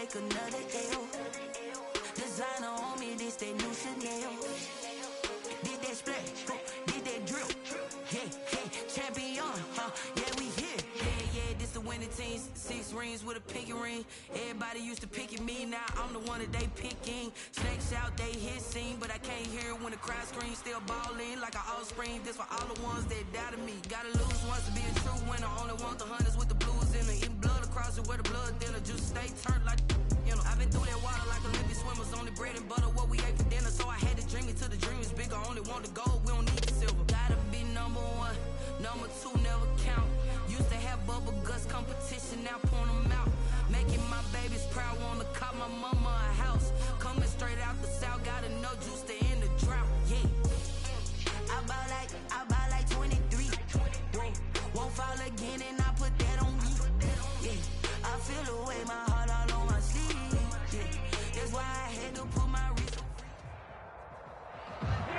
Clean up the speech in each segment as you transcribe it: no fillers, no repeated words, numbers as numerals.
take another L. Designer on me, this that new Chanel. Did that splash, did that drip. Yeah, champion, yeah, we here. Yeah, this the winning team. 6 rings with a pinky ring. Everybody used to picking me, now I'm the one that they picking. Snakes out, they hit scene, but I can't hear it when the crowd screams. Still ballin' like an offspring. This for all the ones that doubted me. Gotta lose once to be a true winner. Only want the hunters with the blues in it. Eating blood across it where the blood thinner. Just stay turned like, you know. I've been through that water like Olympic swimmers. Only bread and butter, what we ate for dinner. So I had to dream it till the dream is bigger. Only want the gold, we don't need the silver. Gotta be number 1, number 2 never count. Used to have bubble guts competition, now point them out. Making my babies proud, wanna cop my mama a house. Coming straight out the south, gotta know juice to end the drought. Yeah, I buy like 23. Won't fall again, and I put that on me. Yeah, I feel the way, my heart all on my sleeve. Yeah, that's why I had to put my wrist.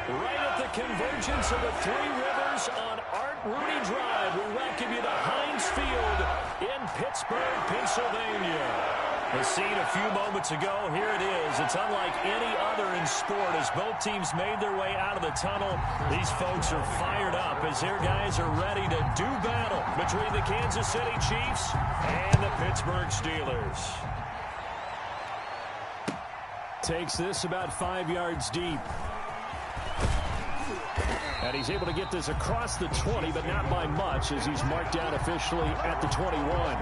Right at the convergence of the Three Rivers on Art Rooney Drive, we welcome you to Heinz Field in Pittsburgh, Pennsylvania. The scene a few moments ago, here it is. It's unlike any other in sport as both teams made their way out of the tunnel. These folks are fired up as their guys are ready to do battle between the Kansas City Chiefs and the Pittsburgh Steelers. Takes this about 5 yards deep. And he's able to get this across the 20, but not by much as he's marked down officially at the 21.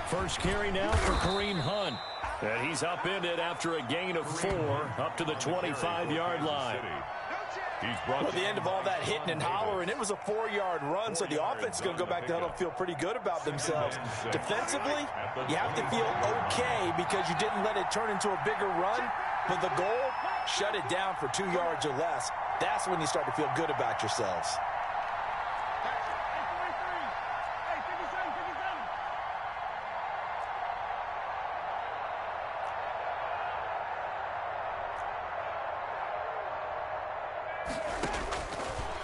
First carry now for Kareem Hunt. And he's upended after a gain of 4 up to the 25-yard line. Well, at the end of all that hitting and hollering, it was a 4-yard run, so the offense is going to go back to huddle and feel pretty good about themselves. Defensively, you have to feel okay because you didn't let it turn into a bigger run, but the goal, shut it down for 2 yards or less. That's when you start to feel good about yourselves.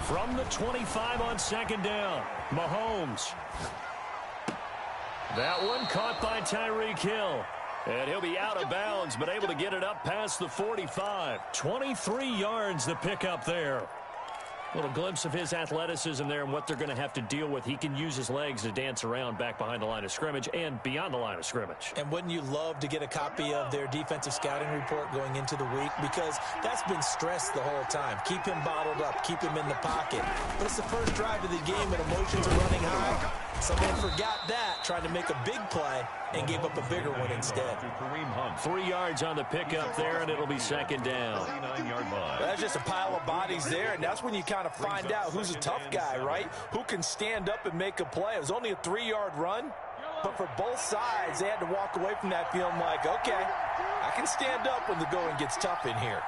From the 25 on second down, Mahomes. That one caught by Tyreek Hill. And he'll be out of bounds, but able to get it up past the 45. 23 yards the pickup there. A little glimpse of his athleticism there and what they're going to have to deal with. He can use his legs to dance around back behind the line of scrimmage and beyond the line of scrimmage. And wouldn't you love to get a copy of their defensive scouting report going into the week? Because that's been stressed the whole time. Keep him bottled up. Keep him in the pocket. But it's the first drive of the game and emotions are running high. Someone forgot that, trying to make a big play and gave up a bigger one instead. 3 yards on the pickup there, and it'll be second down. That's just a pile of bodies there, and that's when you kind of find out who's a tough guy, right? Who can stand up and make a play. It was only a 3-yard run, but for both sides, they had to walk away from that feeling like, okay, I can stand up when the going gets tough in here.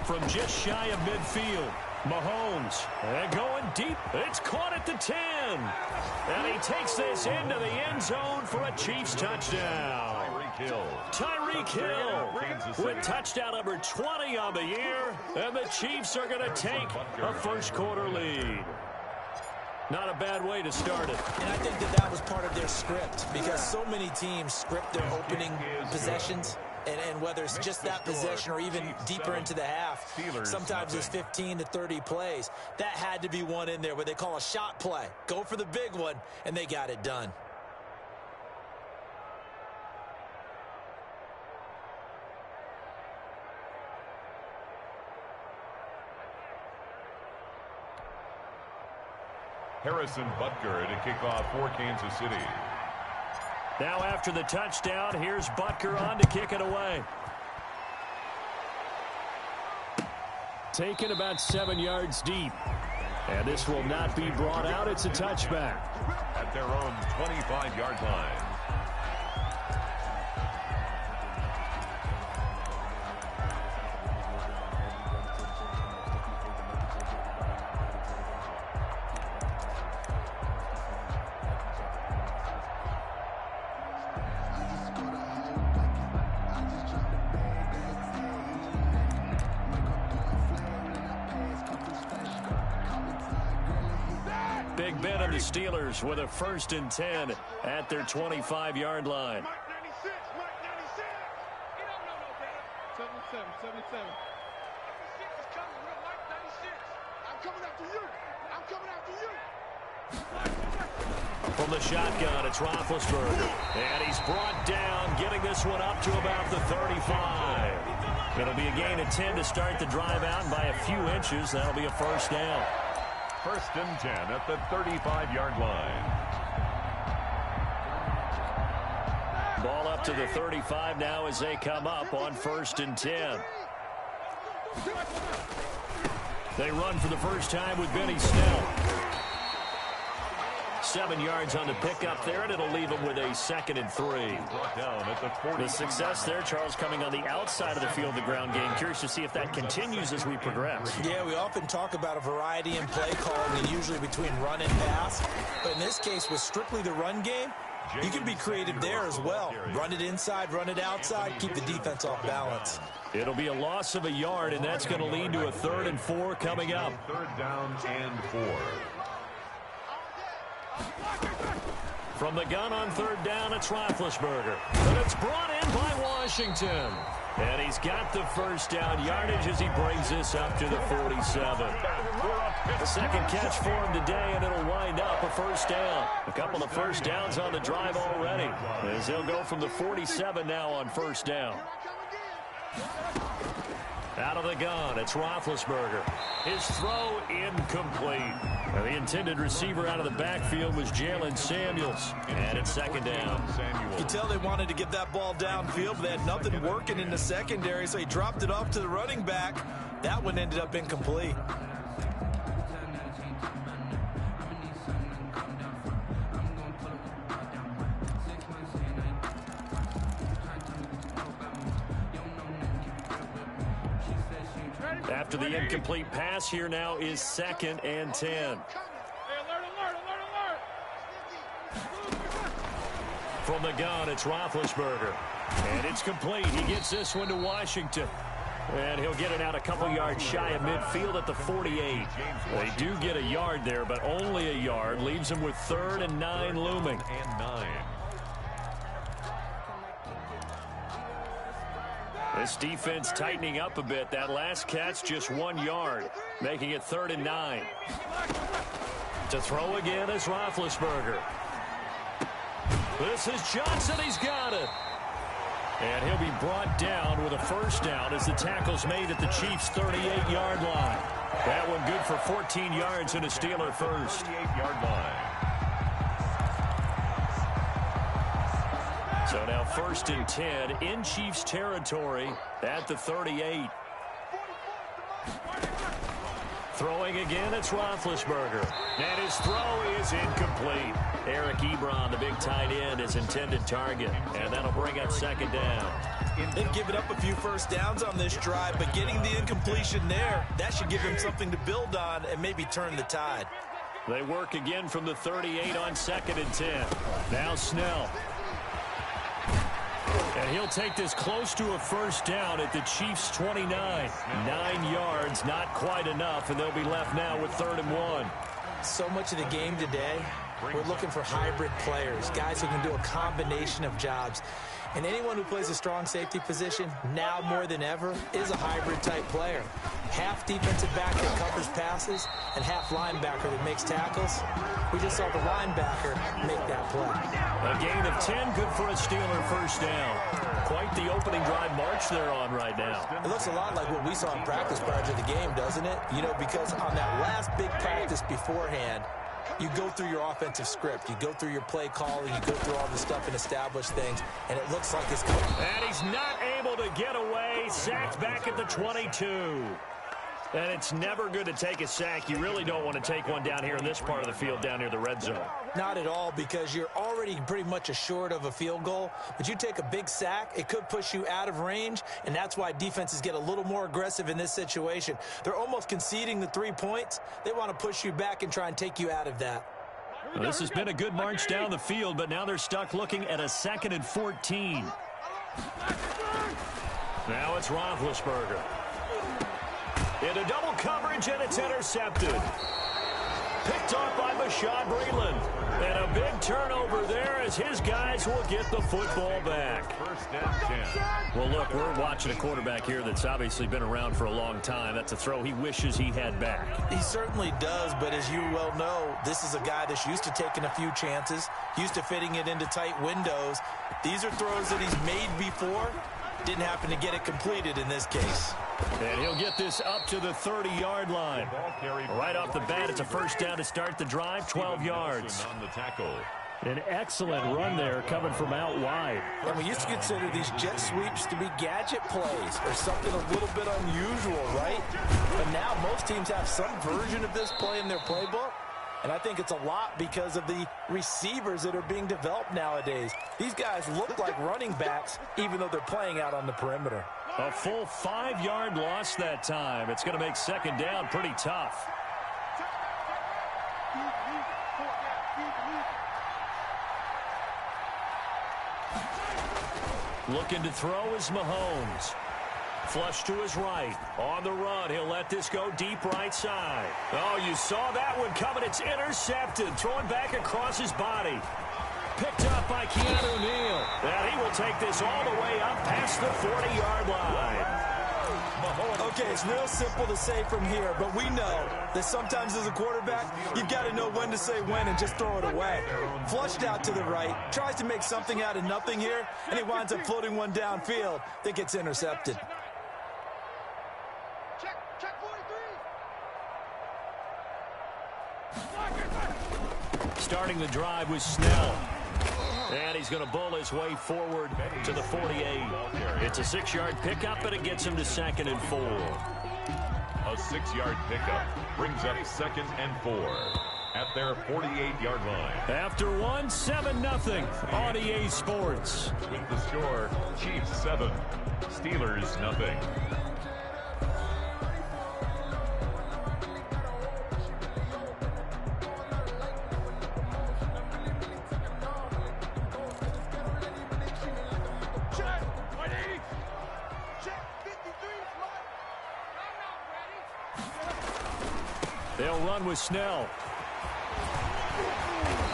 From just shy of midfield, Mahomes. And going deep. It's caught at the 10. And he takes this into the end zone for a Chiefs touchdown. Tyreek Hill with touchdown number 20 on the year. And the Chiefs are going to take a first-quarter lead. Not a bad way to start it. And I think that was part of their script because so many teams script their opening possessions. And whether it's just that possession or even deeper into the half, sometimes it's 15 to 30 plays. That had to be one in there where they call a shot play. Go for the big one, and they got it done. Harrison Butker to kick off for Kansas City. Now after the touchdown, here's Butker on to kick it away. Taken about 7 yards deep. And this will not be brought out. It's a touchback. At their own 25-yard line. Big Ben of the Steelers with a 1st and 10 at their 25-yard line. Mike 96, Mike 96. You don't know no better. 77. Is coming, bro. Mike 96. I'm coming after you. I'm coming after you. From the shotgun, it's Roethlisberger. And he's brought down, getting this one up to about the 35. It'll be a gain of 10 to start the drive out, and by a few inches, that'll be a 1st down. 1st and 10 at the 35-yard line. Ball up to the 35 now as they come up on 1st and 10. They run for the first time with Benny Snell. 7 yards on the pickup there, and it'll leave him with a 2nd and 3. Brought down at the 40. The success there, Charles, coming on the outside of the field, the ground game. Curious to see if that continues as we progress. Yeah, we often talk about a variety in play calling, and usually between run and pass. But in this case, with strictly the run game, you can be creative there as well. Run it inside, run it outside, keep the defense off balance. It'll be a loss of a yard, and that's going to lead to a 3rd and 4 coming up. 3rd down and 4. From the gun on 3rd down, it's Roethlisberger. But it's brought in by Washington. And he's got the 1st down yardage as he brings this up to the 47. The 2nd catch for him today, and it'll wind up a 1st down. A couple of 1st downs on the drive already, as he'll go from the 47 now on 1st down. Out of the gun, it's Roethlisberger. His throw incomplete. And the intended receiver out of the backfield was Jalen Samuels. And it's 2nd down. You can tell they wanted to get that ball downfield, but they had nothing working in the secondary, so he dropped it off to the running back. That one ended up incomplete. After the incomplete pass, here now is 2nd and 10. Hey, alert. From the gun, it's Roethlisberger. And it's complete. He gets this one to Washington. And he'll get it out a couple yards shy of midfield at the 48. They do get a yard there, but only a yard. Leaves him with 3rd and 9 looming. And 9. This defense tightening up a bit. That last catch just 1 yard, making it 3rd and 9. To throw again is Roethlisberger. This is Johnson. He's got it. And he'll be brought down with a 1st down as the tackle's made at the Chiefs' 38-yard line. That one good for 14 yards and a Steeler 1st. 38-yard line. So now 1st and 10 in Chiefs territory at the 38. Throwing again, it's Roethlisberger. And his throw is incomplete. Eric Ebron, the big tight end, his intended target. And that'll bring up 2nd down. They've given up a few 1st downs on this drive, but getting the incompletion there, that should give them something to build on and maybe turn the tide. They work again from the 38 on 2nd and 10. Now Snell. And he'll take this close to a 1st down at the Chiefs' 29. 9 yards, not quite enough, and they'll be left now with 3rd and 1. So much of the game today, we're looking for hybrid players, guys who can do a combination of jobs. And anyone who plays a strong safety position, now more than ever, is a hybrid-type player. Half defensive back that covers passes, and half linebacker that makes tackles. We just saw the linebacker make that play. A gain of 10, good for a Steeler 1st down. Quite the opening drive march they're on right now. It looks a lot like what we saw in practice prior to the game, doesn't it? You know, because on that last big practice beforehand, you go through your offensive script. You go through your play calling. You go through all the stuff and establish things, and it looks like it's coming. And he's not able to get away. Sacked back at the 22. And it's never good to take a sack. You really don't want to take one down here in this part of the field down near the red zone. Not at all, because you're already pretty much assured of a field goal. But you take a big sack, it could push you out of range, and that's why defenses get a little more aggressive in this situation. They're almost conceding the 3 points. They want to push you back and try and take you out of that. Well, this has been a good march down the field, but now they're stuck looking at a 2nd and 14. Now it's Roethlisberger. Into double coverage, and it's intercepted. Picked off by Bashaud Breeland. And a big turnover there as his guys will get the football back. First and 10. Well, look, we're watching a quarterback here that's obviously been around for a long time. That's a throw he wishes he had back. He certainly does, but as you well know, this is a guy that's used to taking a few chances, used to fitting it into tight windows. These are throws that he's made before. Didn't happen to get it completed in this case. And he'll get this up to the 30-yard line. Right off the bat, it's a first down to start the drive, 12 yards. On the tackle. An excellent run there coming from out wide. And we used to consider these jet sweeps to be gadget plays or something a little bit unusual, right? But now most teams have some version of this play in their playbook. And I think it's a lot because of the receivers that are being developed nowadays. These guys look like running backs, even though they're playing out on the perimeter. A full 5-yard loss that time. It's going to make second down pretty tough. Looking to throw is Mahomes. Flush to his right. On the run, he'll let this go deep right side. Oh, you saw that one coming. It's intercepted. Thrown back across his body. Picked up by Keanu Neal. And he will take this all the way up past the 40-yard line. Okay, it's real simple to say from here, but we know that sometimes as a quarterback, you've got to know when to say when and just throw it away. Flushed out to the right, tries to make something out of nothing here, and he winds up floating one downfield that gets intercepted. Check 43. Starting the drive was Snell. And he's going to bull his way forward to the 48. It's a 6-yard pickup, but it gets him to 2nd and 4. A 6-yard pickup brings up 2nd and 4 at their 48-yard line. After one, 7-0 on EA Sports. With the score, Chiefs 7, Steelers 0. They'll run with Snell.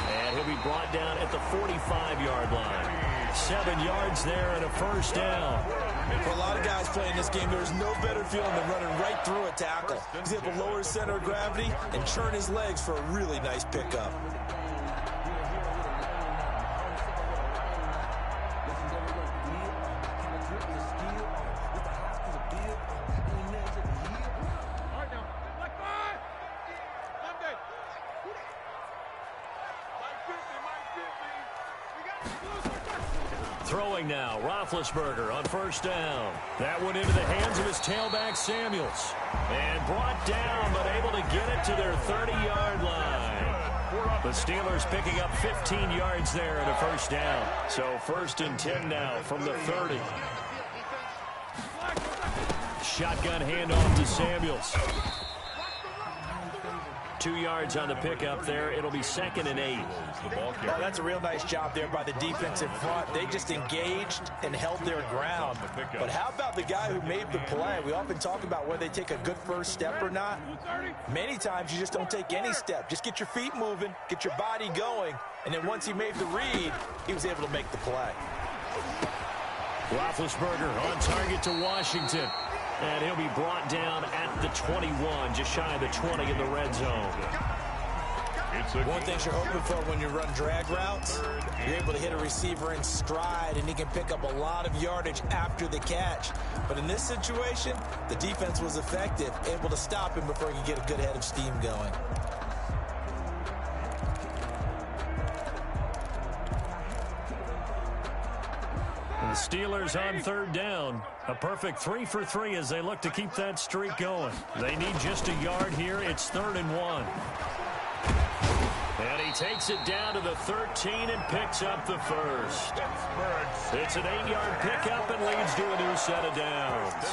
And he'll be brought down at the 45-yard line. 7 yards there and a first down. For a lot of guys playing this game, there's no better feeling than running right through a tackle. He's able to lower his center of gravity and churn his legs for a really nice pickup. Throwing now, Roethlisberger on first down. That one into the hands of his tailback, Samuels. And brought down, but able to get it to their 30-yard line. The Steelers picking up 15 yards there and a first down. So 1st and 10 now from the 30. Shotgun handoff to Samuels. 2 yards on the pickup there. It'll be 2nd and 8. Oh, that's a real nice job there by the defensive front. They just engaged and held their ground. But how about the guy who made the play? We often talk about whether they take a good first step or not. Many times you just don't take any step. Just get your feet moving, get your body going, and then once he made the read, he was able to make the play. Roethlisberger on target to Washington. And he'll be brought down at the 21, just shy of the 20 in the red zone. One thing you're hoping for when you run drag routes, you're able to hit a receiver in stride, and he can pick up a lot of yardage after the catch. But in this situation, the defense was effective, able to stop him before he could get a good head of steam going. The Steelers on third down. A perfect 3 for 3 as they look to keep that streak going. They need just a yard here. It's 3rd and 1. And he takes it down to the 13 and picks up the first. It's an 8-yard pickup and leads to a new set of downs.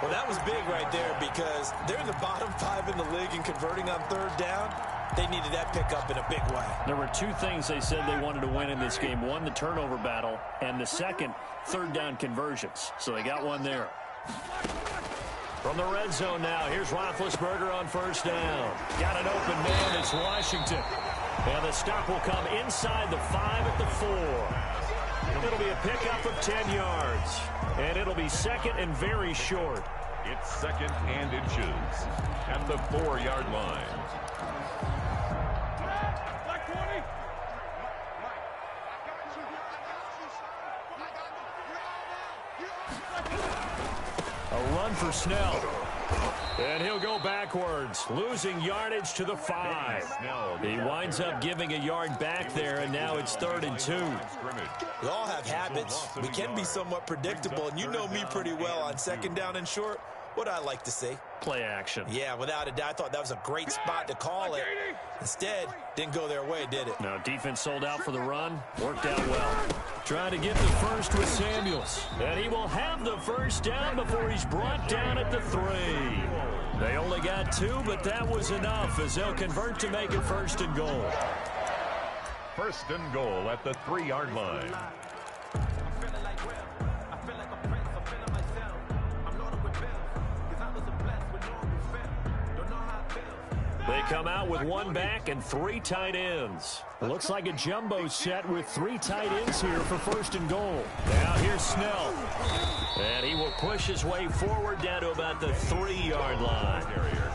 Well, that was big right there because they're in the bottom 5 in the league in converting on third down. They needed that pickup in a big way. There were 2 things they said they wanted to win in this game. One, the turnover battle, and the second, third down conversions. So they got one there. From the red zone now, here's Roethlisberger on first down. Got an open man, it's Washington. And the stop will come inside the 5 at the 4. It'll be a pickup of 10 yards. And it'll be second and very short. It's 2nd and inches at the 4-yard line. A run for Snell. And he'll go backwards, losing yardage to the 5. He winds up giving a yard back there, and now it's 3rd and 2. We all have habits. We can be somewhat predictable, and you know me pretty well on 2nd down and short. What I like to see. Play action. Yeah, without a doubt, I thought that was a great spot to call it. Instead, didn't go their way, did it? No, defense sold out for the run. Worked out well. Trying to get the first with Samuels. And he will have the first down before he's brought down at the 3. They only got 2, but that was enough as they'll convert to make it 1st and goal. 1st and goal at the 3-yard line. They come out with 1 back and 3 tight ends. It looks like a jumbo set with 3 tight ends here for 1st and goal. Now here's Snell. And he will push his way forward down to about the 3-yard line.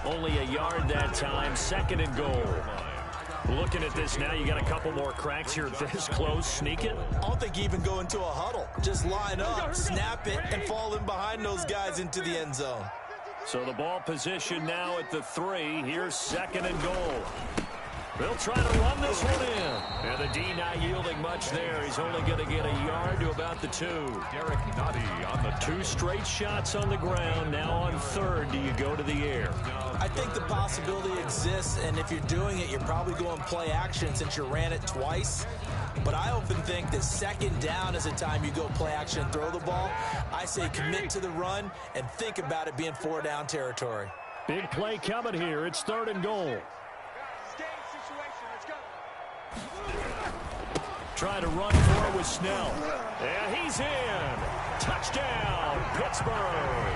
Only a yard that time, 2nd and goal. Looking at this now, you got a couple more cracks here this close. Sneak it. I don't think you even go into a huddle. Just line up, snap it, and fall in behind those guys into the end zone. So the ball position now at the 3. Here's 2nd and goal. They'll try to run this one in. And the D not yielding much there. He's only going to get a yard to about the 2. Derek Nottie on the 2 straight shots on the ground. Now on 3rd, do you go to the air? I think the possibility exists, and if you're doing it, you're probably going play action since you ran it twice. But I often think that 2nd down is the time you go play action and throw the ball. I say commit to the run and think about it being 4-down territory. Big play coming here. It's 3rd and goal. Try to run for it with Snell. And he's in. Touchdown, Pittsburgh.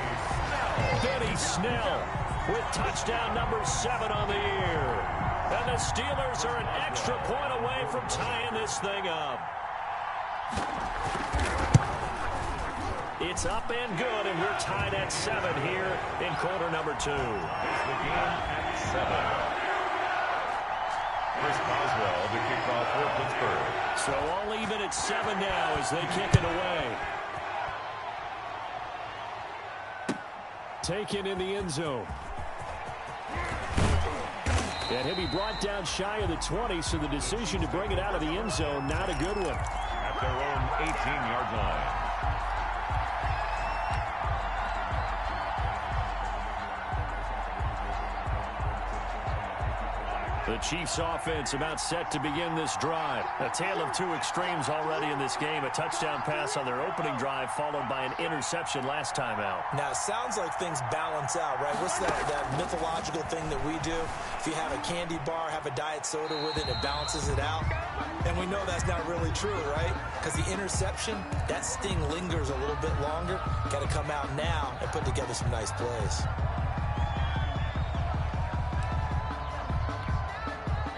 Benny Snell with touchdown number 7 on the year. And the Steelers are an extra point away from tying this thing up. It's up and good, and we're tied at 7 here in quarter number 2. The game at 7. Chris Boswell to kick off for Pittsburgh. So all even at 7 now as they kick it away. Taken in the end zone. And he'll be brought down shy of the 20, so the decision to bring it out of the end zone, not a good one. At their own 18-yard line. The Chiefs offense about set to begin this drive. A tale of 2 extremes already in this game. A touchdown pass on their opening drive followed by an interception last time out. Now, it sounds like things balance out, right? What's that mythological thing that we do? If you have a candy bar, have a diet soda with it, it balances it out. And we know that's not really true, right? Because the interception, that sting lingers a little bit longer. Got to come out now and put together some nice plays.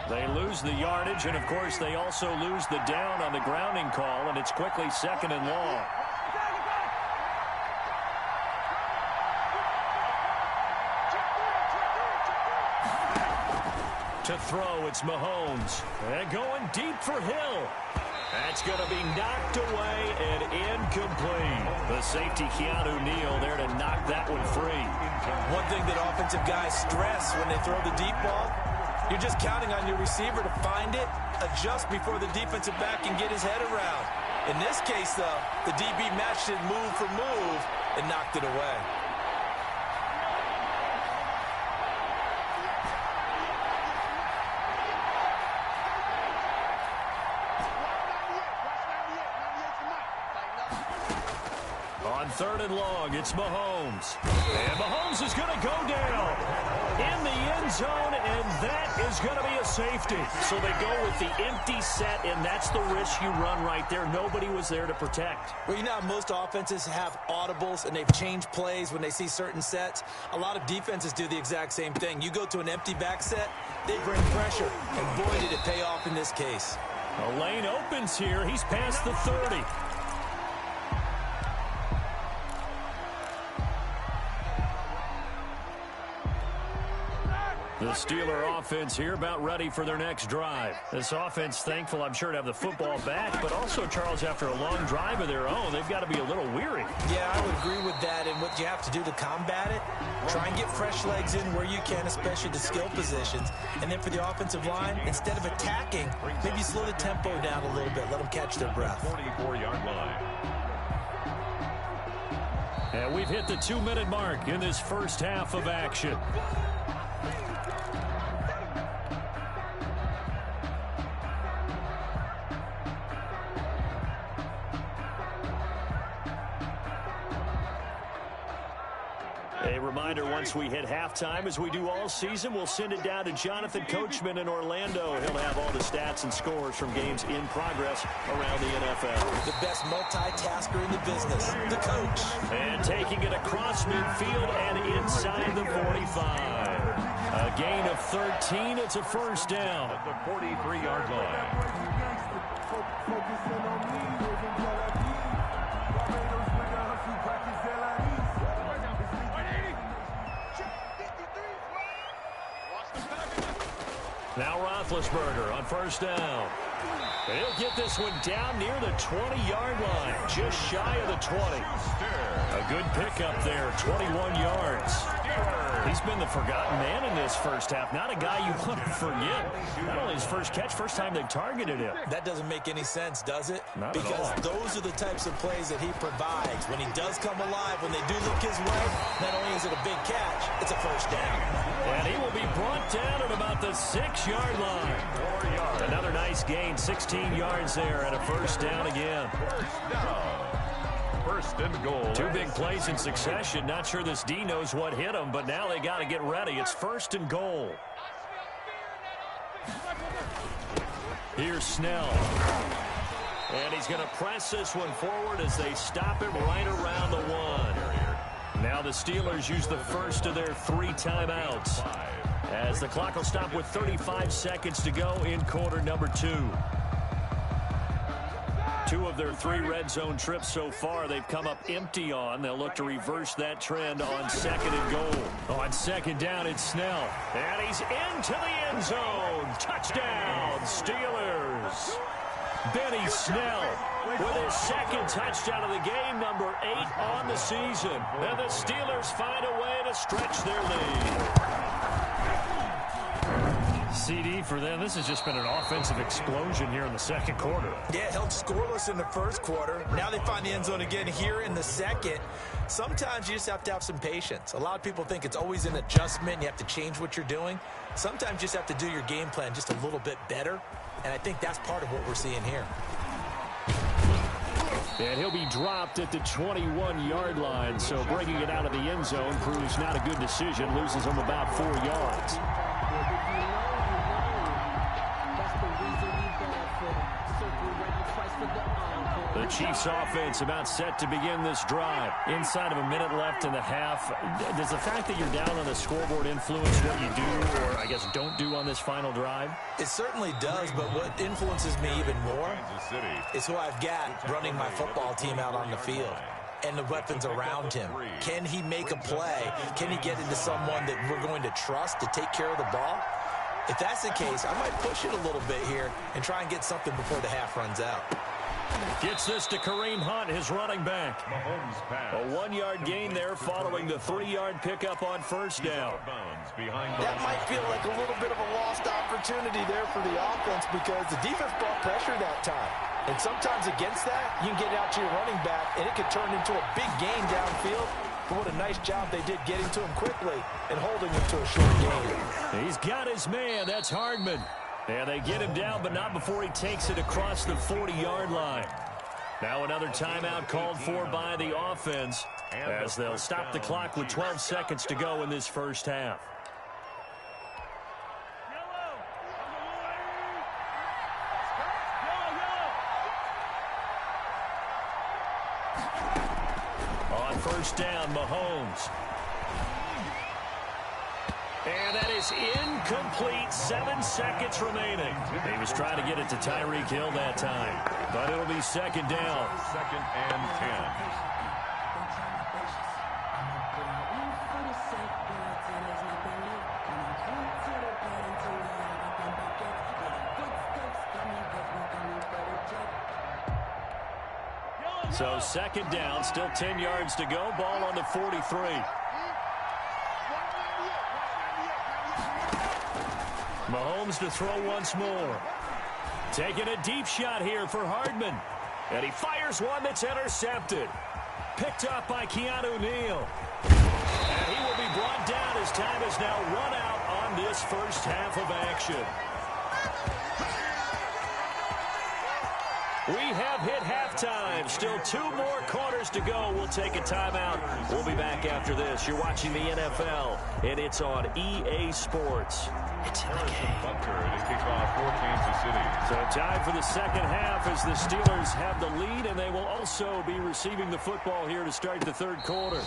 They lose the yardage, and of course they also lose the down on the grounding call, and it's quickly 2nd and long. To throw, it's Mahomes. And going deep for Hill. That's going to be knocked away and incomplete. The safety, Keanu Neal, there to knock that one free. One thing that offensive guys stress when they throw the deep ball, you're just counting on your receiver to find it, adjust before the defensive back can get his head around. In this case, though, the DB matched it move for move and knocked it away. On 3rd and long, it's Mahomes. And Mahomes is going to go down in the end zone, and that is going to be a safety. So they go with the empty set, and that's the risk you run right there. Nobody was there to protect. Well, you know how most offenses have audibles, and they've changed plays when they see certain sets. A lot of defenses do the exact same thing. You go to an empty back set, they bring pressure, and boy, did it pay off in this case. A lane opens here. He's past the 30. The Steeler offense here about ready for their next drive. This offense thankful, I'm sure, to have the football back, but also, Charles, after a long drive of their own, they've got to be a little weary. Yeah, I would agree with that, and what you have to do to combat it, try and get fresh legs in where you can, especially the skill positions. And then for the offensive line, instead of attacking, maybe slow the tempo down a little bit, let them catch their breath. 44-yard line. And we've hit the 2-minute mark in this first half of action. A reminder, once we hit halftime, as we do all season, we'll send it down to Jonathan Coachman in Orlando. He'll have all the stats and scores from games in progress around the NFL. The best multitasker in the business, the coach. And taking it across midfield and inside the 45. A gain of 13. It's a first down. At the 43-yard line. Now Roethlisberger on first down. And he'll get this one down near the 20-yard line, just shy of the 20. A good pickup there, 21 yards. He's been the forgotten man in this first half. Not a guy you want to forget. Not only his first catch, first time they've targeted him. That doesn't make any sense, does it? Not at all. Because those are the types of plays that he provides. When he does come alive, when they do look his way, not only is it a big catch, it's a first down. And he will be brought down at about the 6-yard line. 4 yards. Another nice gain, 16 yards there, and a first down again. First and goal. 2 big plays in succession. Not sure this D knows what hit him, but now they got to get ready. It's first and goal. Here's Snell. And he's going to press this one forward as they stop him right around the 1. Now the Steelers use the first of their 3 timeouts, as the clock will stop with 35 seconds to go in quarter number 2. 2 of their 3 red zone trips so far they've come up empty on. They'll look to reverse that trend on 2nd and goal. On 2nd down, it's Snell. And he's into the end zone. Touchdown, Steelers. Benny Snell with his 2nd touchdown of the game, number 8 on the season. And the Steelers find a way to stretch their lead. CD for them. This has just been an offensive explosion here in the second quarter. Yeah, held scoreless in the first quarter. Now they find the end zone again here in the second. Sometimes you just have to have some patience. A lot of people think it's always an adjustment. You have to change what you're doing. Sometimes you just have to do your game plan just a little bit better. And I think that's part of what we're seeing here. And he'll be dropped at the 21-yard line. So bringing it out of the end zone proves not a good decision. Loses him about 4 yards. The Chiefs offense about set to begin this drive. Inside of a minute left in the half. Does the fact that you're down on the scoreboard influence what you do, or I guess don't do on this final drive? It certainly does, but what influences me even more is who I've got running my football team out on the field and the weapons around him. Can he make a play? Can he get into someone that we're going to trust to take care of the ball? If that's the case, I might push it a little bit here and try and get something before the half runs out. Gets this to Kareem Hunt, his running back. A 1-yard gain there following the 3-yard pickup on first down. That might feel like a little bit of a lost opportunity there for the offense because the defense brought pressure that time. And sometimes against that, you can get it out to your running back, and it could turn into a big gain downfield. But what a nice job they did getting to him quickly and holding him to a short gain. He's got his man. That's Hardman. And they get him down, but not before he takes it across the 40-yard line. Now another timeout called for by the offense as they'll stop the clock with 12 seconds to go in this first half. On first down, Mahomes. And that is incomplete. 7 seconds remaining. He was trying to get it to Tyreek Hill that time. But it'll be second down. Second and 10. So second down, still 10 yards to go. Ball on the 43. Mahomes to throw once more. Taking a deep shot here for Hardman. And he fires one that's intercepted. Picked up by Keanu Neal. And he will be brought down as time is now run out on this first half of action. We have hit halftime. Still 2 more quarters to go. We'll take a timeout. We'll be back after this. You're watching the NFL, and it's on EA Sports. It's in the game. To kick off for Kansas City. So time for the second half as the Steelers have the lead, and they will also be receiving the football here to start the third quarter.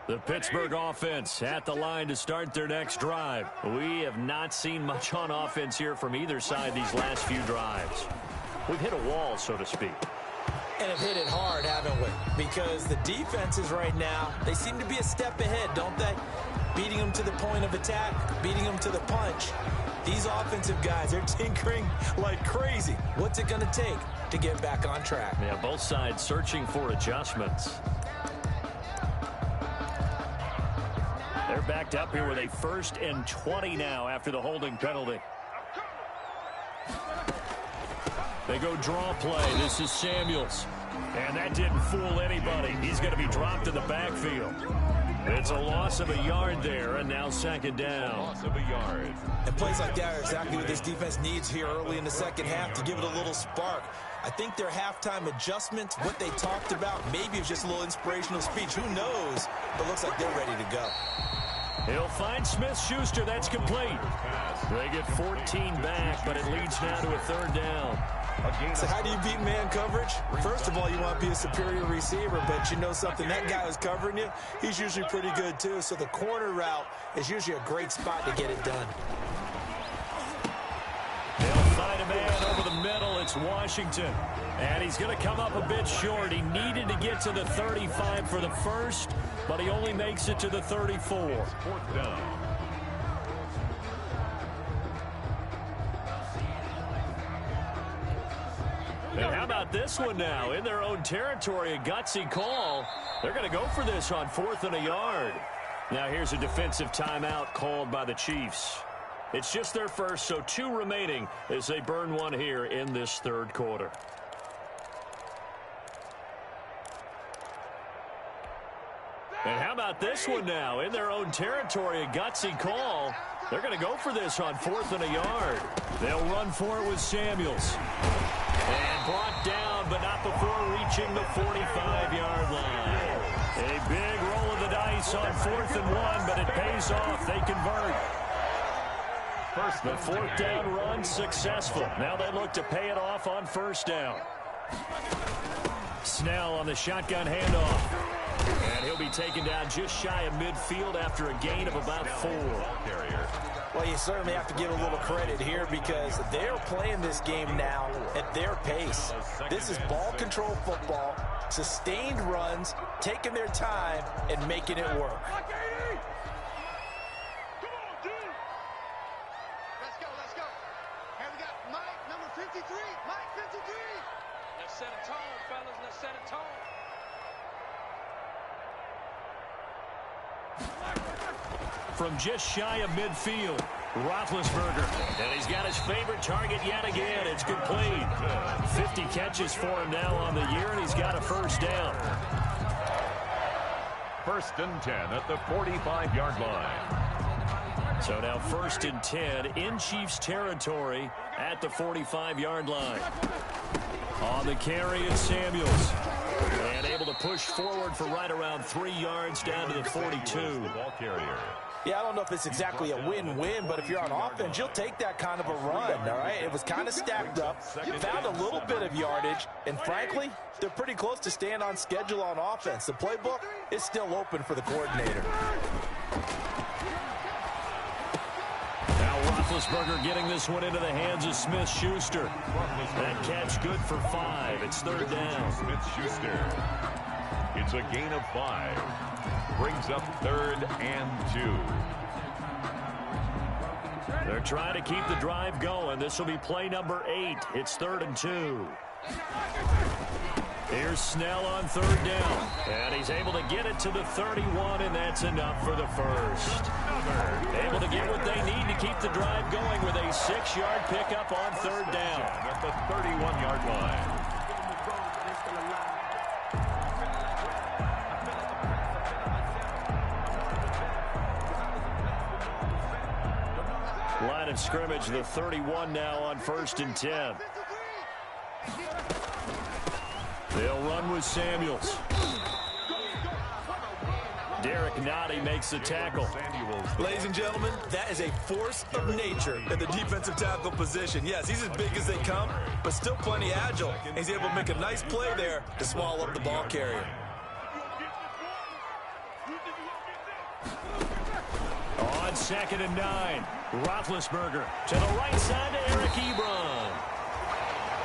The Pittsburgh offense at the line to start their next drive. We have not seen much on offense here from either side these last few drives. We've hit a wall, so to speak. And have hit it hard, haven't we? Because the defenses right now, they seem to be a step ahead, don't they? Beating them to the point of attack, beating them to the punch. These offensive guys, they're tinkering like crazy. What's it going to take to get back on track? Yeah, both sides searching for adjustments. They're backed up here with a 1st and 20 now after the holding penalty. They go draw play. This is Samuels. And that didn't fool anybody. He's going to be dropped in the backfield. It's a loss of a yard there, and now second down. Loss of a yard. And plays like that are exactly what this defense needs here early in the second half to give it a little spark. I think their halftime adjustment, what they talked about, maybe it's just a little inspirational speech. Who knows? But looks like they're ready to go. He'll find Smith-Schuster. That's complete. They get 14 back, but it leads now to a third down. So how do you beat man coverage? First of all, you want to be a superior receiver, but you know something, that guy who's covering you, he's usually pretty good too. So the corner route is usually a great spot to get it done. They'll find a man over the middle. It's Washington. And he's going to come up a bit short. He needed to get to the 35 for the first, but he only makes it to the 34. 4th down. And how about this one now? In their own territory, a gutsy call. They're going to go for this on 4th and a yard. Now here's a defensive timeout called by the Chiefs. It's just their first, so 2 remaining as they burn one here in this third quarter. And how about this one now? In their own territory, a gutsy call. They're going to go for this on 4th and a yard. They'll run for it with Samuels. And brought down, but not before reaching the 45-yard line. A big roll of the dice on 4th and 1, but it pays off. They convert. The 4th down run successful. Now they look to pay it off on 1st down. Snell on the shotgun handoff. And he'll be taken down just shy of midfield after a gain of about 4. Well, you certainly have to give a little credit here because they're playing this game now at their pace. This is ball control football, sustained runs, taking their time, and making it work. Let's go. Here we got Mike, number 53. Mike, 53. Let's set a tone, fellas. Let's set a tone. From just shy of midfield, Roethlisberger. And he's got his favorite target yet again. It's complete. 50 catches for him now on the year, and he's got a first down. 1st and 10 at the 45-yard line. So now 1st and 10 in Chiefs territory at the 45-yard line. On the carry, it's Samuels. And able to push forward for right around 3 yards down to the 42. Ball carrier. Yeah, I don't know if it's exactly a win-win, but if you're on offense, you'll take that kind of a run, all right? It was kind of stacked up, found a little bit of yardage, and frankly, they're pretty close to staying on schedule on offense. The playbook is still open for the coordinator. Now Roethlisberger getting this one into the hands of Smith-Schuster. That catch good for 5. It's 3rd down. Smith-Schuster. It's a gain of 5. Brings up 3rd and 2. They're trying to keep the drive going. This will be play number 8. It's 3rd and 2. Here's Snell on 3rd down. And he's able to get it to the 31, and that's enough for the first. Able to get what they need to keep the drive going with a 6-yard pickup on 3rd down. At the 31-yard line. Line of scrimmage, the 31 now on 1st and 10. They'll run with Samuels. Derek Nottie makes the tackle. Ladies and gentlemen, that is a force of nature at the defensive tackle position. Yes, he's as big as they come, but still plenty agile. He's able to make a nice play there to swallow up the ball carrier. On 2nd and 9, Roethlisberger to the right side to Eric Ebron.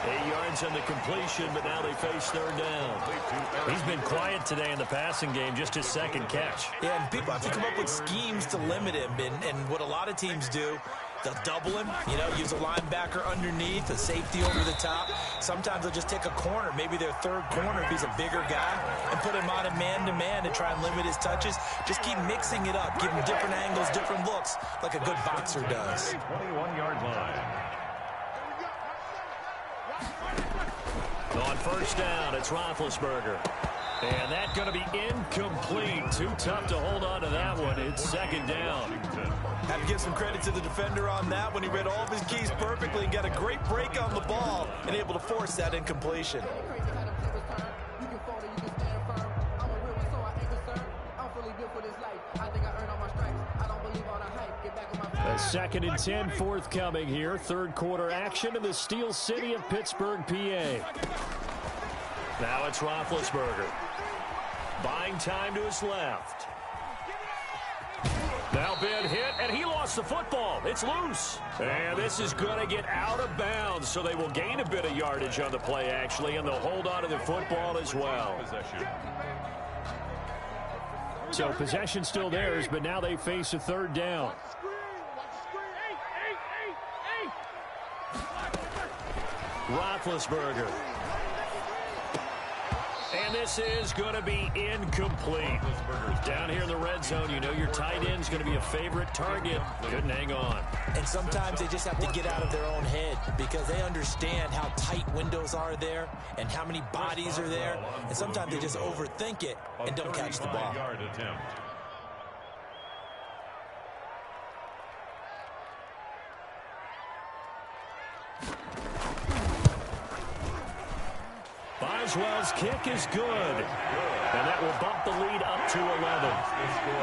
8 yards on the completion, but now they face 3rd down. He's been quiet today in the passing game, just his 2nd catch. Yeah, and people have to come up with schemes to limit him, and what a lot of teams do, they'll double him, use a linebacker underneath, a safety over the top. Sometimes they'll just take a corner, maybe their 3rd corner if he's a bigger guy, and put him on a man-to-man to try and limit his touches. Just keep mixing it up, give him different angles, different looks, like a good boxer does. 21-yard line. On 1st down, it's Roethlisberger. And that's going to be incomplete. Too tough to hold on to that one. It's 2nd down. Have to give some credit to the defender on that when he read all of his keys perfectly and got a great break on the ball and able to force that incompletion. A 2nd and 10 forthcoming here. 3rd quarter action in the Steel City of Pittsburgh, PA. Now it's Roethlisberger. Buying time to his left. Now been hit, and he lost the football. It's loose. And this is going to get out of bounds, so they will gain a bit of yardage on the play, actually, and they'll hold on to the football as well. So possession still theirs, but now they face a 3rd down. Roethlisberger. And this is going to be incomplete. Down here in the red zone, your tight end's going to be a favorite target. Couldn't hang on. And sometimes they just have to get out of their own head because they understand how tight windows are there and how many bodies are there. And sometimes they just overthink it and don't catch the ball. Boswell's kick is good. And that will bump the lead up to 11.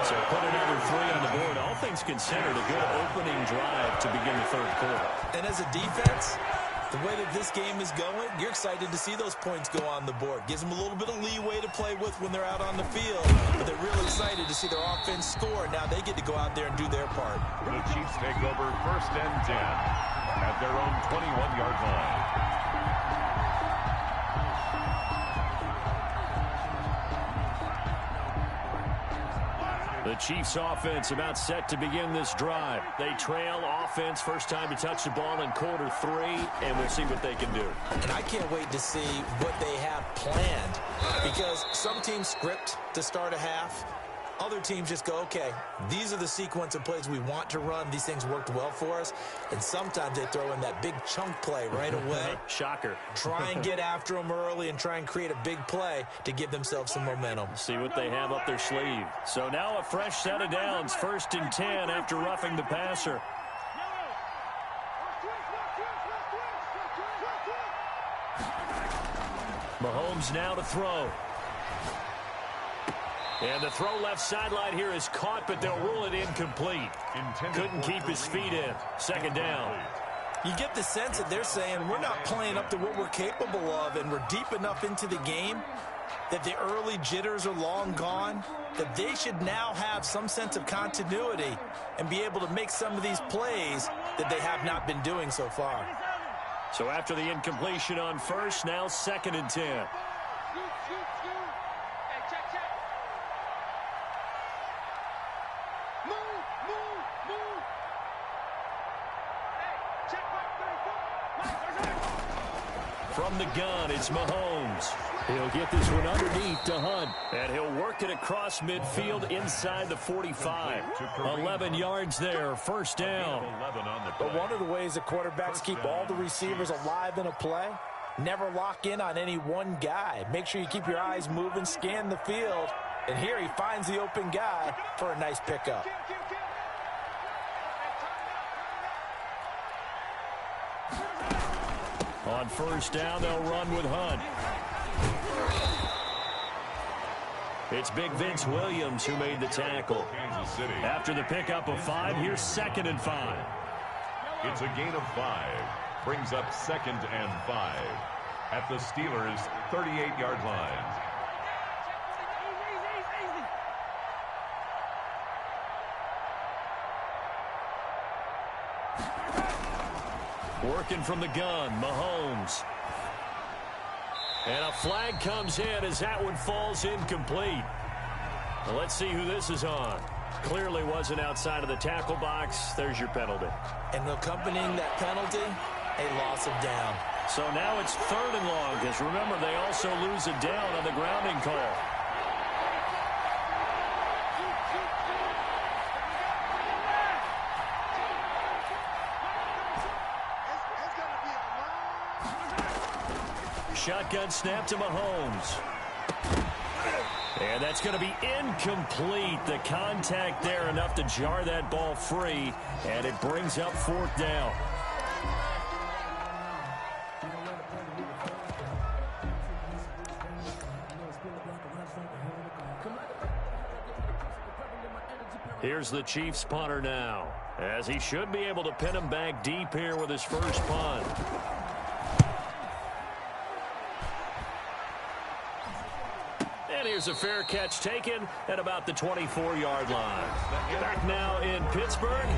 So put another 3 on the board. All things considered, a good opening drive to begin the 3rd quarter. And as a defense, The way that this game is going, you're excited to see those points go on the board. Gives them a little bit of leeway to play with when they're out on the field. But they're really excited to see their offense score. Now they get to go out there and do their part. The Chiefs take over 1st and 10 at their own 21-yard line. The Chiefs offense about set to begin this drive. They trail offense, first time to touch the ball in quarter 3, and we'll see what they can do. And I can't wait to see what they have planned, because some teams script to start a half. Other teams just go, okay, these are the sequence of plays we want to run. These things worked well for us. And sometimes they throw in that big chunk play right away. Shocker. Try and get after them early and try and create a big play to give themselves some momentum. See what they have up their sleeve. So now a fresh set of downs, 1st and 10 after roughing the passer. Mahomes now to throw. And the throw left sideline here is caught, but they'll rule it incomplete. Couldn't keep his feet in. 2nd down. You get the sense that they're saying we're not playing up to what we're capable of, and we're deep enough into the game that the early jitters are long gone, that they should now have some sense of continuity and be able to make some of these plays that they have not been doing so far. So after the incompletion on 1st, now 2nd and 10. From the gun, it's Mahomes. He'll get this one underneath to Hunt. And he'll work it across midfield inside the 45. 11 yards there, 1st down. But one of the ways that quarterbacks keep all the receivers alive in a play, never lock in on any one guy. Make sure you keep your eyes moving, scan the field. And here he finds the open guy for a nice pickup. On 1st down, they'll run with Hunt. It's Big Vince Williams who made the tackle. After the pickup of 5, here's 2nd and 5. It's a gain of 5. Brings up 2nd and 5 at the Steelers' 38-yard line. Working from the gun, Mahomes. And a flag comes in as that one falls incomplete. Well, let's see who this is on. Clearly wasn't outside of the tackle box. There's your penalty. And accompanying that penalty, a loss of down. So now it's 3rd and long, because remember, they also lose a down on the grounding call. Shotgun snap to Mahomes. And that's going to be incomplete. The contact there enough to jar that ball free, and it brings up 4th down. Here's the Chiefs punter now, as he should be able to pin him back deep here with his first punt. And here's a fair catch taken at about the 24-yard line. Back now in Pittsburgh.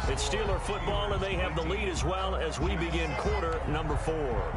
It's Steeler football, and they have the lead as well as we begin quarter number 4.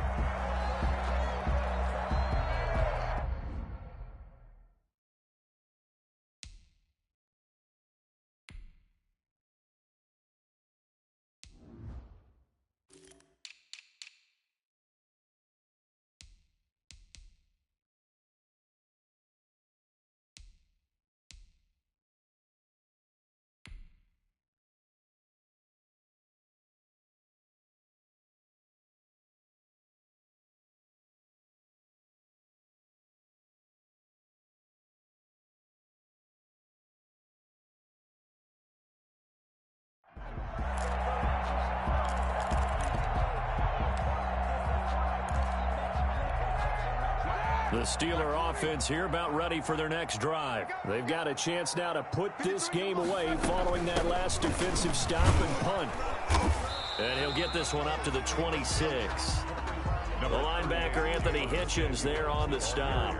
The Steeler offense here about ready for their next drive. They've got a chance now to put this game away following that last defensive stop and punt. And he'll get this one up to the 26. The linebacker, Anthony Hitchens, there on the stop.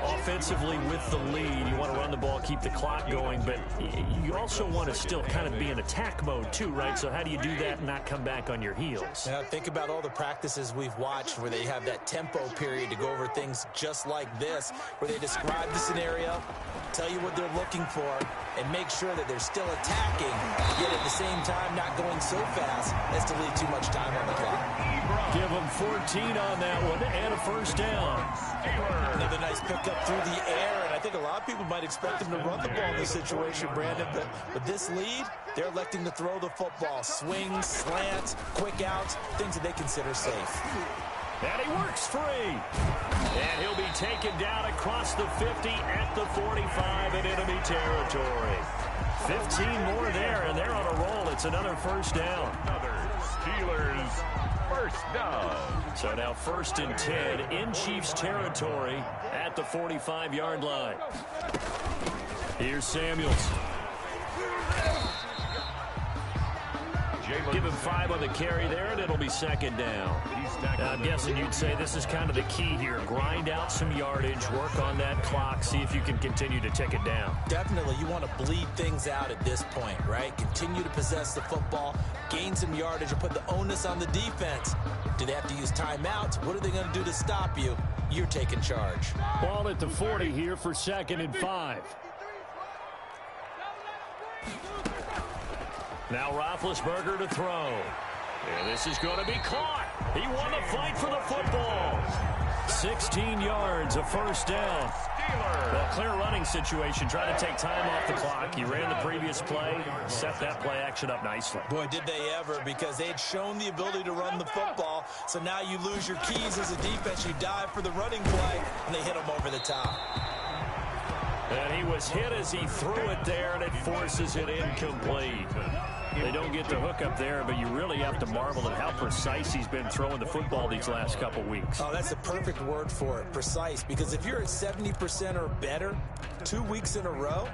Offensively with the lead, you want to run the ball, keep the clock going, but you also want to still kind of be in attack mode too, right? So how do you do that and not come back on your heels? Yeah, think about all the practices we've watched where they have that tempo period to go over things just like this, where they describe the scenario, tell you what they're looking for, and make sure that they're still attacking, yet at the same time not going so fast as to leave too much time on the clock. Give them 14 on that one and a first down. Another nice pickup through the air, and I think a lot of people might expect them to run the ball in this situation, Brandon, but with this lead, they're electing to throw the football. Swings, slants, quick outs, things that they consider safe. And he works free. And he'll be taken down across the 50 at the 45 in enemy territory. 15 more there, and they're on a roll. It's another first down. Another Steelers first down. So now 1st and 10 in Chiefs territory at the 45-yard line. Here's Samuels. Give him 5 on the carry there, and it'll be 2nd down. Now, I'm guessing you'd say this is kind of the key here. Grind out some yardage, work on that clock, see if you can continue to tick it down. Definitely, you want to bleed things out at this point, right? Continue to possess the football, gain some yardage, and put the onus on the defense. Do they have to use timeouts? What are they going to do to stop you? You're taking charge. Ball at the 40 here for 2nd and 5. Now Roethlisberger to throw. And this is going to be caught. He won the fight for the football. 16 yards, a first down. Well, clear running situation, trying to take time off the clock. He ran the previous play, set that play action up nicely. Boy, did they ever, because they had shown the ability to run the football. So now you lose your keys as a defense. You dive for the running play, and they hit him over the top. And he was hit as he threw it there, and it forces it incomplete. They don't get the hook up there, but you really have to marvel at how precise he's been throwing the football these last couple weeks. Oh, that's the perfect word for it, precise, because if you're at 70% or better 2 weeks in a row,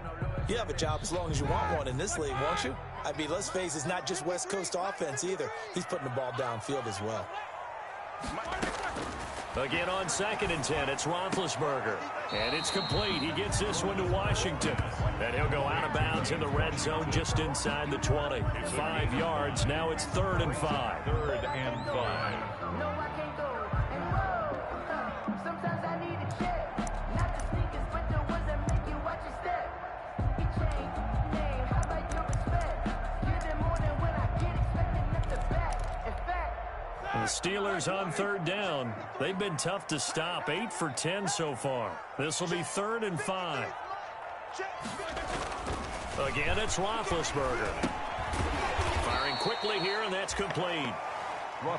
you have a job as long as you want one in this league, won't you? I mean, let's face it, it's not just West Coast offense either. He's putting the ball downfield as well. Again on 2nd and 10, it's Roethlisberger. And it's complete. He gets this one to Washington. And he'll go out of bounds in the red zone just inside the 20. 5 yards. Now it's 3rd and 5. 3rd and 5. No, I can't go and roll. Sometimes I need a check. Not the sneakers, but the ones that make you watch your step. Get changed, name, how about your respect? Give them more than when I get expecting them to back. In fact, the Steelers on 3rd down. They've been tough to stop. 8 for 10 so far. This will be 3rd and 5. Again, it's Roethlisberger. Firing quickly here, and that's complete.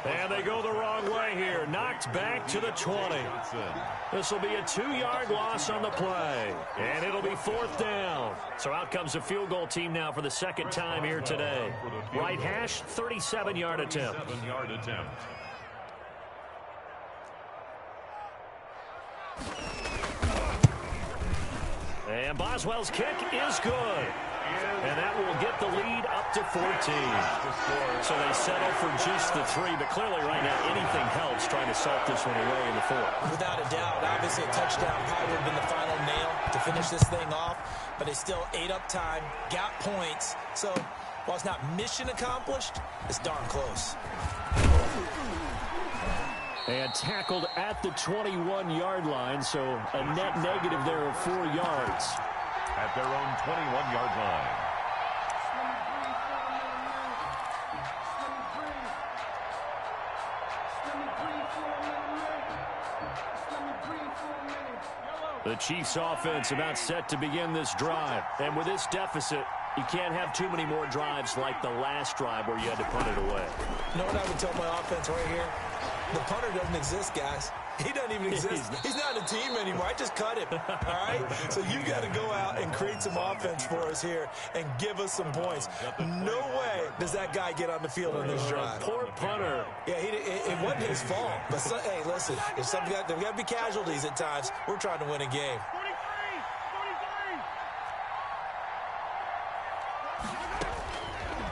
And they go the wrong way here. Knocked back to the 20. This will be a 2-yard loss on the play. And it'll be 4th down. So out comes the field goal team now for the 2nd time here today. Right hash, 37-yard attempt. 37-yard attempt. And Boswell's kick is good. And that will get the lead up to 14. So they settle for just the 3, but clearly right now anything helps trying to salt this one away in the 4th. Without a doubt, obviously a touchdown probably would have been the final nail to finish this thing off, but they still ate up time, got points. So while it's not mission accomplished, it's darn close. And tackled at the 21-yard line, so a net negative there of 4 yards. At their own 21-yard line. The Chiefs offense about set to begin this drive. And with this deficit, you can't have too many more drives like the last drive where you had to punt it away. You know what I would tell my offense right here? The punter doesn't exist, guys. He doesn't even exist. He's not a team anymore. I just cut him, all right? So you got to go out and create some offense for us here and give us some points. No way does that guy get on the field on this drive. Poor punter. Yeah, it wasn't his fault. But, hey, listen, if there got to be casualties at times, we're trying to win a game.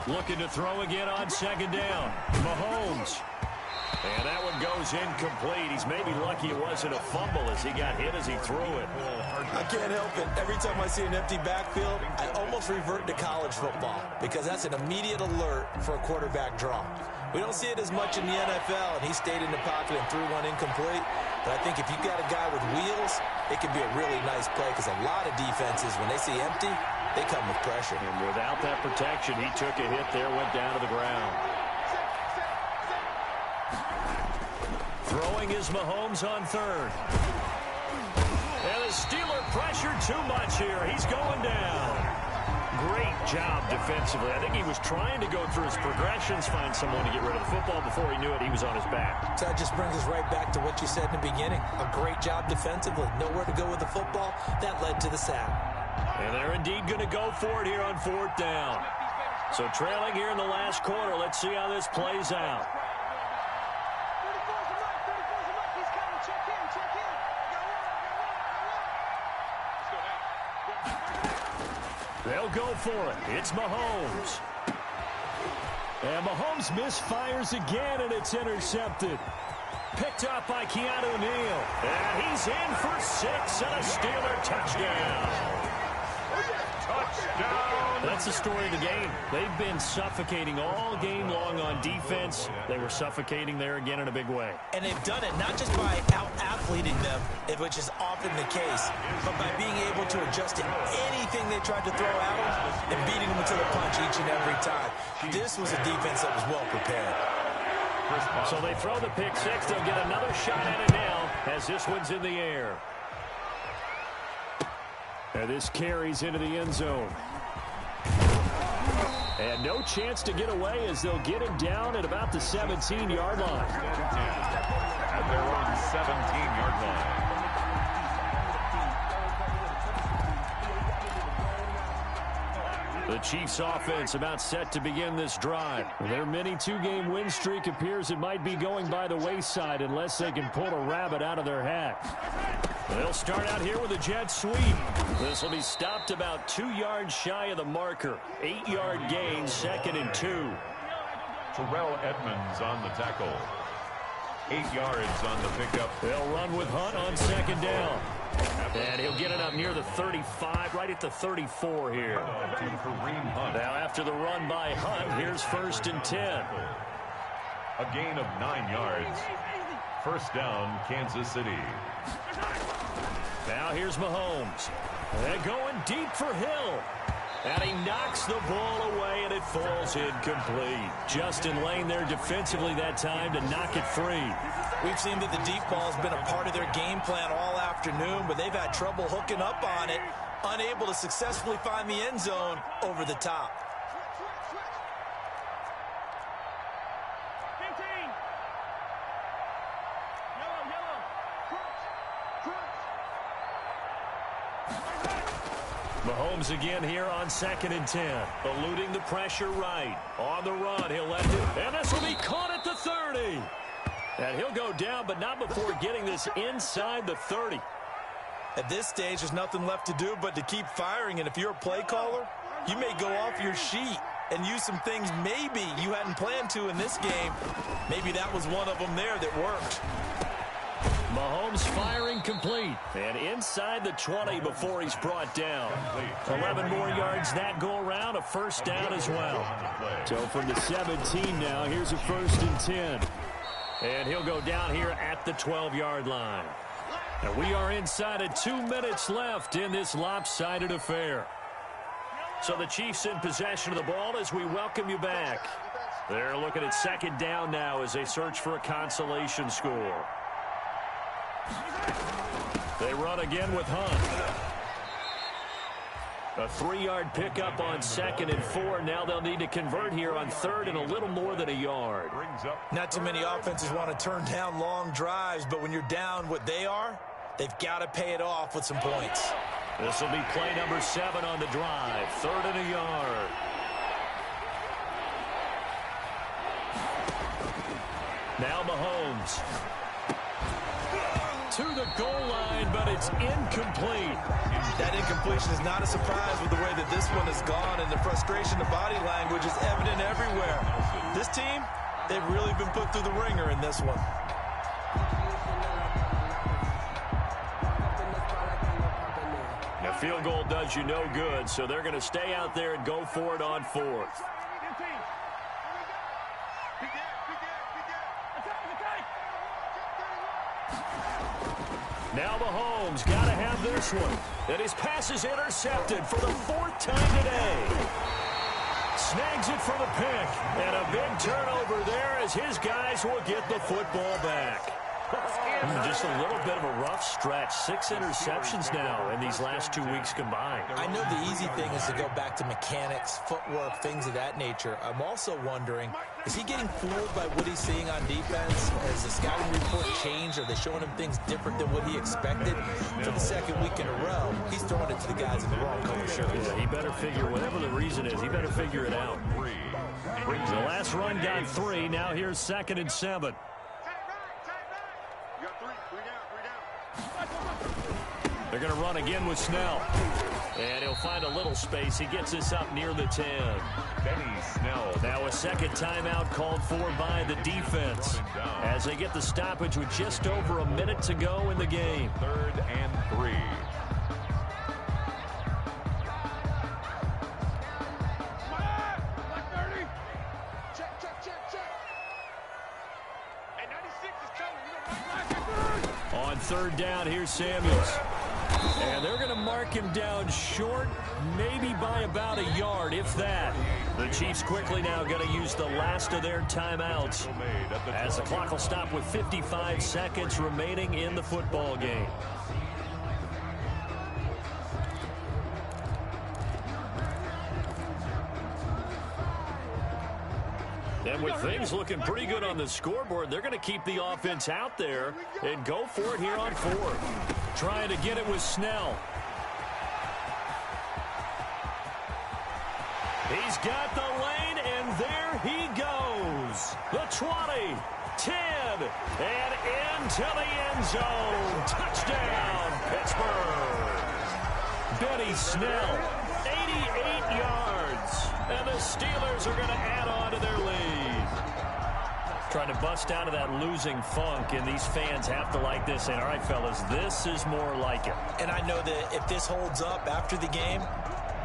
Looking to throw again on second down. Mahomes. And that one goes incomplete. He's maybe lucky it wasn't a fumble as he got hit as he threw it. I can't help it. Every time I see an empty backfield, I almost revert to college football because that's an immediate alert for a quarterback draw. We don't see it as much in the NFL, and he stayed in the pocket and threw one incomplete. But I think if you've got a guy with wheels, it can be a really nice play because a lot of defenses, when they see empty, they come with pressure. And without that protection, he took a hit there, went down to the ground. Throwing is Mahomes on third. And the Steeler pressure too much here. He's going down. Great job defensively. I think he was trying to go through his progressions, find someone to get rid of the football. Before he knew it, he was on his back. So that just brings us right back to what you said in the beginning. A great job defensively. Nowhere to go with the football. That led to the sack. And they're indeed going to go for it here on fourth down. So trailing here in the last quarter. Let's see how this plays out. They'll go for it. It's Mahomes. And Mahomes misfires again, and it's intercepted. Picked up by Keanu Neal. And he's in for 6 and a Steeler touchdown. Touchdown. That's the story of the game. They've been suffocating all game long on defense. They were suffocating there again in a big way. And they've done it not just by out-athleting them, which is often the case, but by being able to adjust to anything they tried to throw at them and beating them to the punch each and every time. This was a defense that was well prepared. So they throw the pick six. They'll get another shot at it now as this one's in the air. And this carries into the end zone. And no chance to get away as they'll get him down at about the 17-yard line. At their own 17-yard line. The Chiefs offense about set to begin this drive. Their mini two-game win streak appears it might be going by the wayside unless they can pull a rabbit out of their hat. They'll start out here with a jet sweep. This will be stopped about 2 yards shy of the marker. 8-yard gain, 2nd and 2. Terrell Edmonds on the tackle. 8 yards on the pickup. They'll run with Hunt on second down. And he'll get it up near the 35, right at the 34 here. Now after the run by Hunt, here's 1st and 10. A gain of 9 yards. First down, Kansas City. Now here's Mahomes. They're going deep for Hill. And he knocks the ball away, and it falls incomplete. Justin Lane there defensively that time to knock it free. We've seen that the deep ball has been a part of their game plan all afternoon, but they've had trouble hooking up on it, unable to successfully find the end zone over the top. Mahomes again here on 2nd and 10. Eluding the pressure right. On the run, he'll let it. And this will be caught at the 30. And he'll go down, but not before getting this inside the 30. At this stage, there's nothing left to do but to keep firing. And if you're a play caller, you may go off your sheet and use some things maybe you hadn't planned to in this game. Maybe that was one of them there that worked. Mahomes firing complete. And inside the 20 before he's brought down. 11 more yards that go around. A first down as well. So from the 17 now, here's a 1st and 10. And he'll go down here at the 12-yard line. And we are inside of 2 minutes left in this lopsided affair. So the Chiefs in possession of the ball as we welcome you back. They're looking at 2nd down now as they search for a consolation score. They run again with Hunt. A 3-yard pickup on 2nd and 4. Now they'll need to convert here on 3rd and a little more than a yard. Not too many offenses want to turn down long drives, but when you're down what they are, they've got to pay it off with some points. This will be play number 7 on the drive. 3rd and a yard. Now Mahomes. to the goal line, but it's incomplete. That incompletion is not a surprise with the way that this one has gone, and the frustration, the body language is evident everywhere. This team, they've really been put through the ringer in this one. A field goal does you no good, so they're going to stay out there and go for it on fourth. Now Mahomes got to have this one. And his pass is intercepted for the fourth time today. Snags it for the pick. And a big turnover there as his guys will get the football back. Just a little bit of a rough stretch. 6 interceptions now in these last 2 weeks combined. I know the easy thing is to go back to mechanics, footwork, things of that nature. I'm also wondering, is he getting fooled by what he's seeing on defense? Has the scouting report changed? Are they showing him things different than what he expected? For the second week in a row, he's throwing it to the guys in the wrong color shirts. Yeah, he better figure, whatever the reason is, he better figure it out. The last run got 3. Now here's 2nd and 7. They're going to run again with Snell. And he'll find a little space. He gets us up near the 10. Benny Snell. Now a second timeout called for by the defense as they get the stoppage with just over a minute to go in the game. 3rd and 3. On 3rd down, here's Samuels. And they're going to mark him down short, maybe by about a yard, if that. The Chiefs quickly now going to use the last of their timeouts as the clock will stop with 55 seconds remaining in the football game. And with things looking pretty good on the scoreboard, they're going to keep the offense out there and go for it here on 4th. Trying to get it with Snell. He's got the lane, and there he goes. The 20, 10, and into the end zone. Touchdown, Pittsburgh. Benny Snell, 88 yards. And the Steelers are going to add on to their lead. Trying to bust out of that losing funk, and these fans have to like this. And all right, fellas, this is more like it. And I know that if this holds up after the game,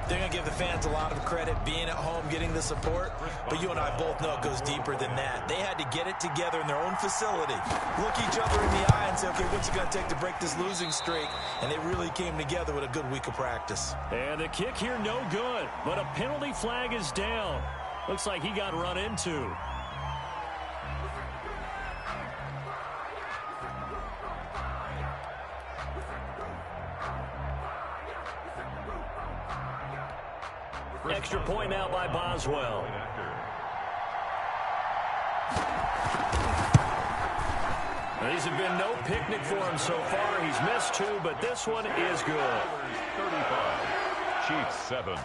they're going to give the fans a lot of credit being at home, getting the support. But you and I both know it goes deeper than that. They had to get it together in their own facility, look each other in the eye and say, okay, what's it going to take to break this losing streak? And they really came together with a good week of practice. And the kick here, no good. But a penalty flag is down. Looks like he got run into. Extra point now by Boswell. These have been no picnic for him so far. He's missed 2, but this one is good. 35. Chiefs 7.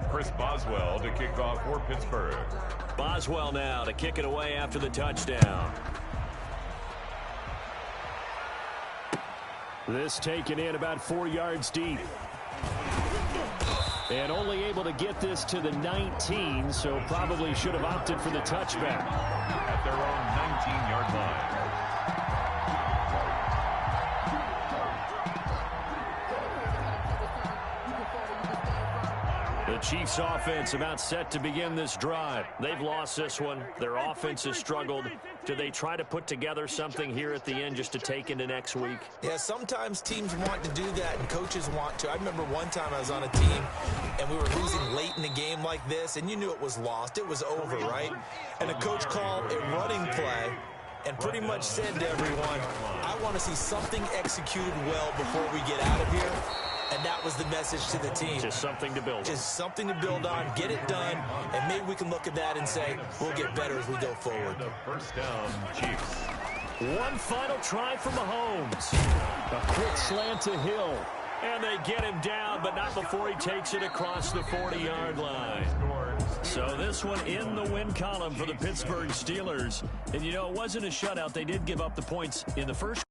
Chris Boswell to kick off for Pittsburgh. Boswell now to kick it away after the touchdown. This taken in about 4 yards deep. And only able to get this to the 19, so probably should have opted for the touchback. At their own 19-yard line. The Chiefs offense about set to begin this drive. They've lost this one. Their offense has struggled. Do they try to put together something here at the end just to take into next week? Yeah, sometimes teams want to do that and coaches want to. I remember one time I was on a team and we were losing late in the game like this, and you knew it was lost. It was over, right? And the coach called a running play and pretty much said to everyone, I want to see something executed well before we get out of here. And that was the message to the team. Just something to build on. Just something to build on, get it done, and maybe we can look at that and say, we'll get better as we go forward. The first down, Chiefs. One final try for Mahomes. A quick slant to Hill. And they get him down, but not before he takes it across the 40-yard line. So this one in the win column for the Pittsburgh Steelers. And, you know, it wasn't a shutout. They did give up the points in the first.